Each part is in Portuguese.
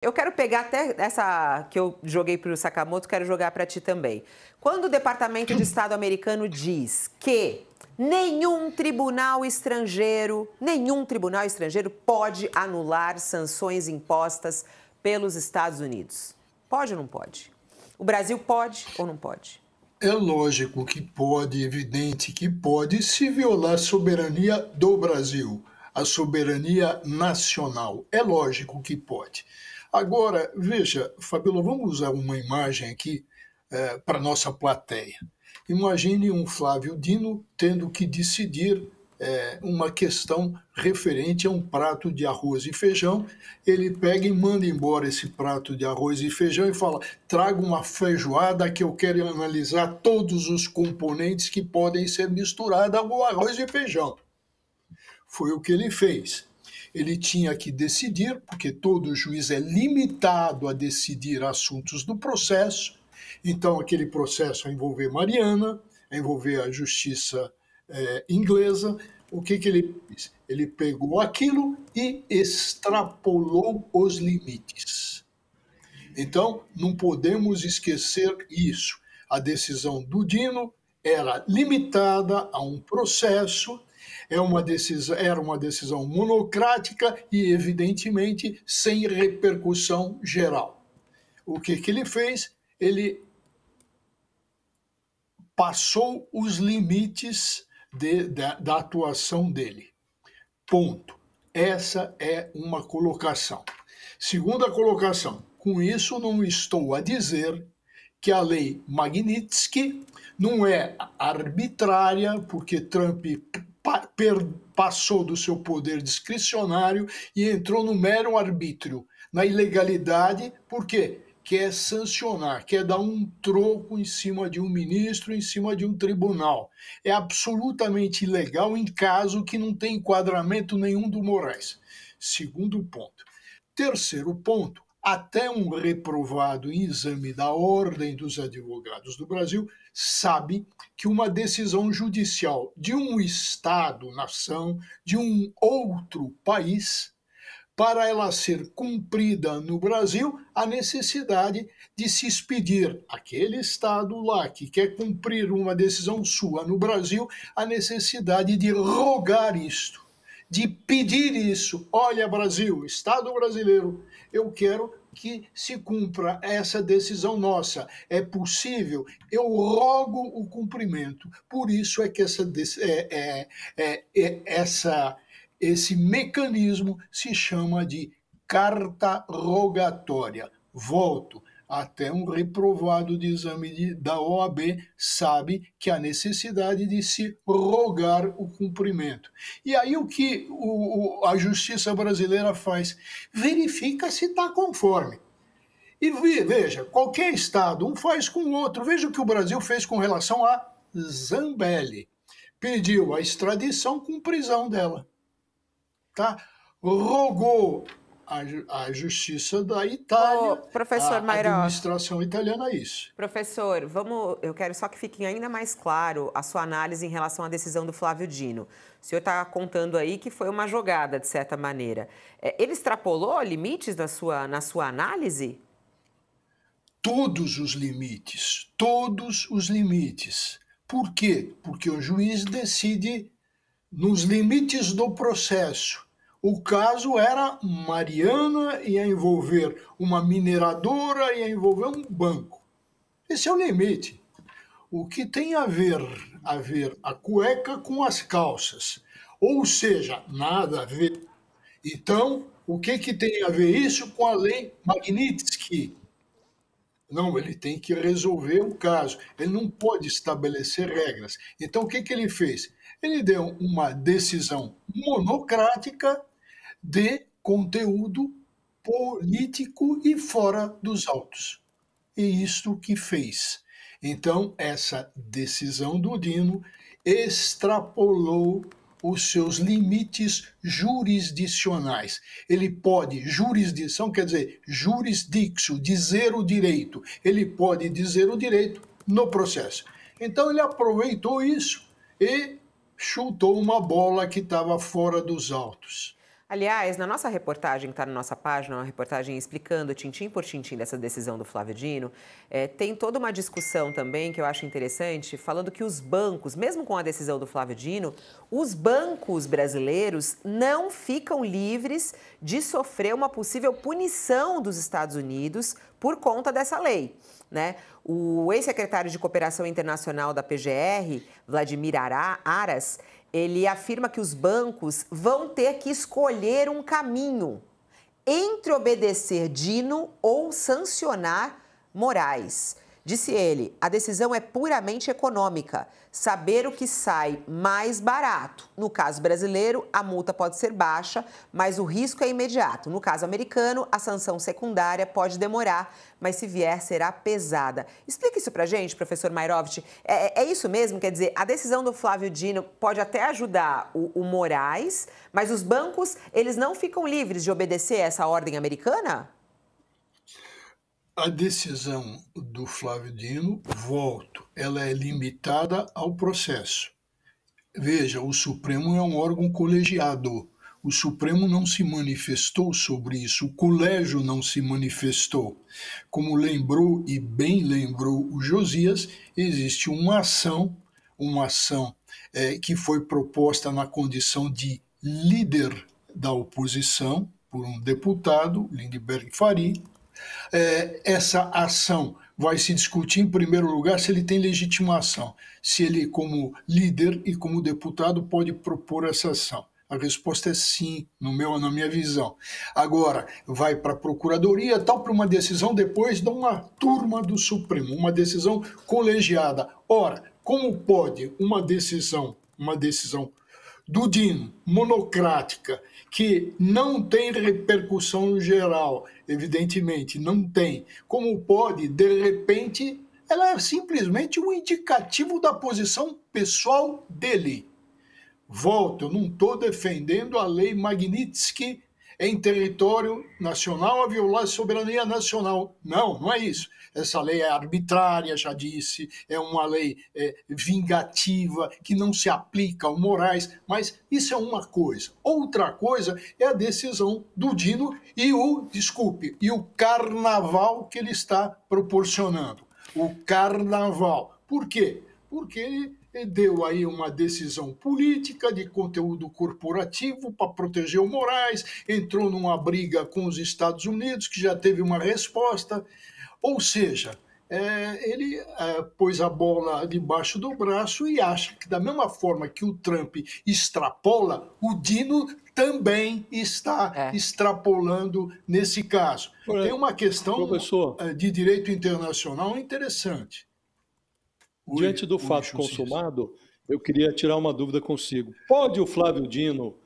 Eu quero pegar até essa que eu joguei para o Sakamoto, quero jogar para ti também. Quando o Departamento de Estado americano diz que nenhum tribunal estrangeiro pode anular sanções impostas pelos Estados Unidos. Pode ou não pode? O Brasil pode ou não pode? É lógico que pode, evidente que pode, se violar a soberania do Brasil, a soberania nacional. É lógico que pode. Agora, veja, Fabíola, vamos usar uma imagem aqui para a nossa plateia. Imagine um Flávio Dino tendo que decidir uma questão referente a um prato de arroz e feijão. Ele pega e manda embora esse prato de arroz e feijão e fala: traga uma feijoada que eu quero analisar todos os componentes que podem ser misturados ao arroz e feijão. Foi o que ele fez. Ele tinha que decidir, porque todo juiz é limitado a decidir assuntos do processo. Então, aquele processo a envolver Mariana, a envolver a justiça inglesa. O que ele fez? Ele pegou aquilo e extrapolou os limites. Então, não podemos esquecer isso. A decisão do Dino era limitada a um processo, era uma decisão monocrática e, evidentemente, sem repercussão geral. O que ele fez? Ele passou os limites da atuação dele. Ponto. Essa é uma colocação. Segunda colocação. Com isso, não estou a dizer que a lei Magnitsky não é arbitrária, porque Trump passou do seu poder discricionário e entrou no mero arbítrio, na ilegalidade. Por quê? Quer sancionar, quer dar um troco em cima de um ministro, em cima de um tribunal. É absolutamente ilegal em caso que não tem enquadramento nenhum do Moraes. Segundo ponto. Terceiro ponto, até um reprovado em exame da Ordem dos Advogados do Brasil sabe que uma decisão judicial de um Estado, nação, de um outro país, para ela ser cumprida no Brasil, a necessidade de se expedir aquele Estado lá que quer cumprir uma decisão sua no Brasil, a necessidade de rogar isto, de pedir isso. Olha, Brasil, Estado brasileiro, eu quero que se cumpra essa decisão nossa. É possível? Eu rogo o cumprimento. Por isso é que esse mecanismo se chama de carta rogatória. Volto, até um reprovado de exame da OAB sabe que há necessidade de se rogar o cumprimento. E aí o que a justiça brasileira faz? Verifica se está conforme. E veja, qualquer Estado, um faz com o outro. Veja o que o Brasil fez com relação a Zambelli. Pediu a extradição com prisão dela. Tá? Rogou a justiça da Itália, professor a Mairoff, administração italiana isso. Professor, eu quero só que fique ainda mais claro a sua análise em relação à decisão do Flávio Dino. O senhor está contando aí que foi uma jogada, de certa maneira. Ele extrapolou limites na sua análise? Todos os limites, todos os limites. Por quê? Porque o juiz decide nos limites do processo. O caso era Mariana, ia envolver uma mineradora, ia envolver um banco. Esse é o limite. O que tem a ver a cueca com as calças? Ou seja, nada a ver. Então, o que tem a ver isso com a lei Magnitsky? Não, ele tem que resolver o caso. Ele não pode estabelecer regras. Então, o que ele fez? Ele deu uma decisão monocrática de conteúdo político e fora dos autos. E isto que fez. Então, essa decisão do Dino extrapolou os seus limites jurisdicionais. Ele pode, jurisdição quer dizer jurisdictio, dizer o direito. Ele pode dizer o direito no processo. Então ele aproveitou isso e chutou uma bola que estava fora dos autos. Aliás, na nossa reportagem, que está na nossa página, uma reportagem explicando tintim por tintim dessa decisão do Flávio Dino, tem toda uma discussão também que eu acho interessante, falando que os bancos, mesmo com a decisão do Flávio Dino, os bancos brasileiros não ficam livres de sofrer uma possível punição dos Estados Unidos por conta dessa lei, né? O ex-secretário de Cooperação Internacional da PGR, Vladimir Aras, ele afirma que os bancos vão ter que escolher um caminho entre obedecer Dino ou sancionar Moraes. Disse ele, a decisão é puramente econômica, saber o que sai mais barato. No caso brasileiro, a multa pode ser baixa, mas o risco é imediato. No caso americano, a sanção secundária pode demorar, mas se vier, será pesada. Explica isso pra gente, professor Mairovitch. É isso mesmo? Quer dizer, a decisão do Flávio Dino pode até ajudar o Moraes, mas os bancos, eles não ficam livres de obedecer essa ordem americana? A decisão do Flávio Dino, volto, ela é limitada ao processo. Veja, o Supremo é um órgão colegiado. O Supremo não se manifestou sobre isso, o colégio não se manifestou. Como lembrou e bem lembrou o Josias, existe uma ação que foi proposta na condição de líder da oposição por um deputado, Lindeberg Faria. Essa ação vai se discutir, em primeiro lugar, se ele tem legitimação, se ele, como líder e como deputado, pode propor essa ação. A resposta é sim, na minha visão. Agora, vai para a Procuradoria, tal, para uma decisão depois de uma turma do Supremo, uma decisão colegiada. Ora, como pode uma decisão do Dino, monocrática, que não tem repercussão geral, evidentemente, não tem. Como pode, de repente, ela é simplesmente um indicativo da posição pessoal dele. Volto, eu não estou defendendo a lei Magnitsky em território nacional a violar a soberania nacional. Não é isso. Essa lei é arbitrária, já disse, é uma lei vingativa, que não se aplica ao Moraes, mas isso é uma coisa. Outra coisa é a decisão do Dino e o carnaval que ele está proporcionando. O carnaval. Por quê? Porque ele deu aí uma decisão política de conteúdo corporativo para proteger o Moraes, entrou numa briga com os Estados Unidos, que já teve uma resposta. Ou seja, ele pôs a bola debaixo do braço e acha que, da mesma forma que o Trump extrapola, o Dino também está extrapolando nesse caso. Tem uma questão, professor, de direito internacional interessante. Diante do fato consumado, eu queria tirar uma dúvida consigo. Pode o Flávio Dino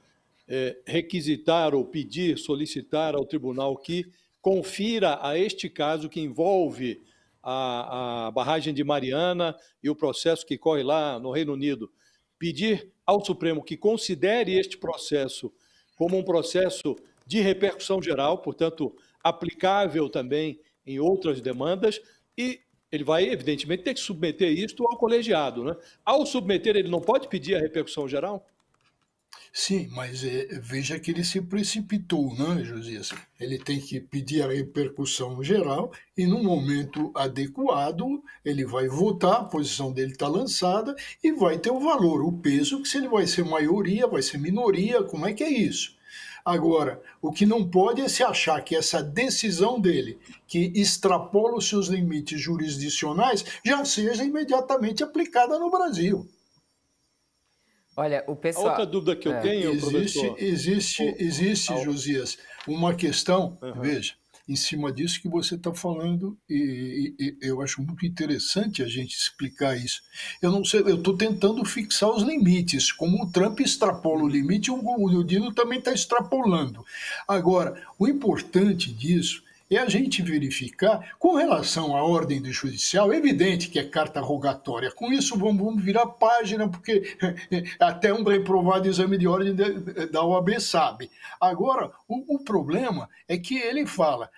requisitar ou pedir, solicitar ao tribunal que confira a este caso que envolve a barragem de Mariana e o processo que corre lá no Reino Unido, pedir ao Supremo que considere este processo como um processo de repercussão geral, portanto, aplicável também em outras demandas, e ele vai, evidentemente, ter que submeter isto ao colegiado, né? Ao submeter, ele não pode pedir a repercussão geral? Sim, mas veja que ele se precipitou, né, Josias? Ele tem que pedir a repercussão geral e, no momento adequado, ele vai votar, a posição dele está lançada e vai ter o valor, o peso, que se ele vai ser maioria, vai ser minoria, como é que é isso? Agora, o que não pode é se achar que essa decisão dele, que extrapola os seus limites jurisdicionais, já seja imediatamente aplicada no Brasil. Olha, o pessoal... Outra dúvida que eu tenho, professor... Existe, Josias, uma questão, veja, em cima disso que você está falando, e eu acho muito interessante a gente explicar isso. Eu não sei, eu estou tentando fixar os limites, como o Trump extrapola o limite, o Dino também está extrapolando. Agora, o importante disso é a gente verificar, com relação à ordem judicial, é evidente que é carta rogatória. Com isso, vamos virar página, porque até um reprovado exame de ordem da OAB sabe. Agora, o problema é que ele fala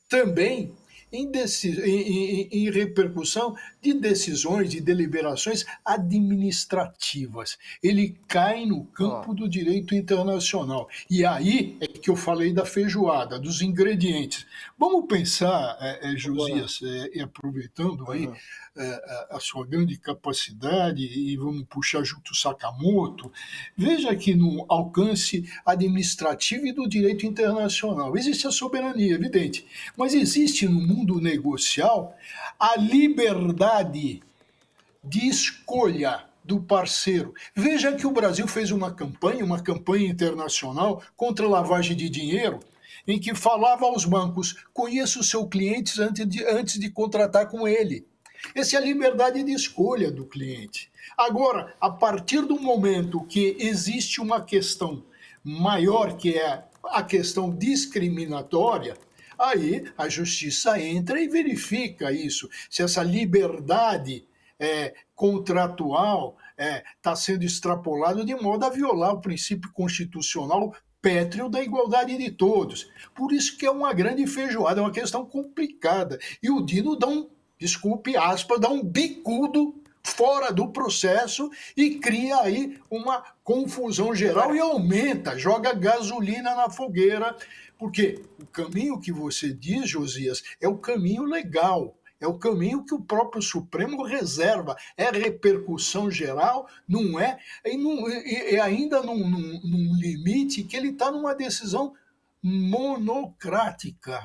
também em repercussão de decisões, de deliberações administrativas. Ele cai no campo do direito internacional. E aí é que eu falei da feijoada, dos ingredientes. Vamos pensar, Josias, aproveitando aí a sua grande capacidade, e vamos puxar junto o Sakamoto, veja que no alcance administrativo e do direito internacional existe a soberania, evidente, mas existe no mundo negocial a liberdade de escolha do parceiro. Veja que o Brasil fez uma campanha internacional contra a lavagem de dinheiro, em que falava aos bancos: conheça os seus clientes antes de contratar com ele. Essa é a liberdade de escolha do cliente. Agora, a partir do momento que existe uma questão maior, que é a questão discriminatória, aí a justiça entra e verifica isso, se essa liberdade contratual está sendo extrapolada de modo a violar o princípio constitucional pétreo da igualdade de todos. Por isso que é uma grande feijoada, é uma questão complicada. E o Dino dá dá um bicudo fora do processo e cria aí uma confusão geral e aumenta, joga gasolina na fogueira, porque o caminho que você diz, Josias, é o caminho legal, é o caminho que o próprio Supremo reserva, é repercussão geral, não é, e ainda num limite que ele está numa decisão monocrática,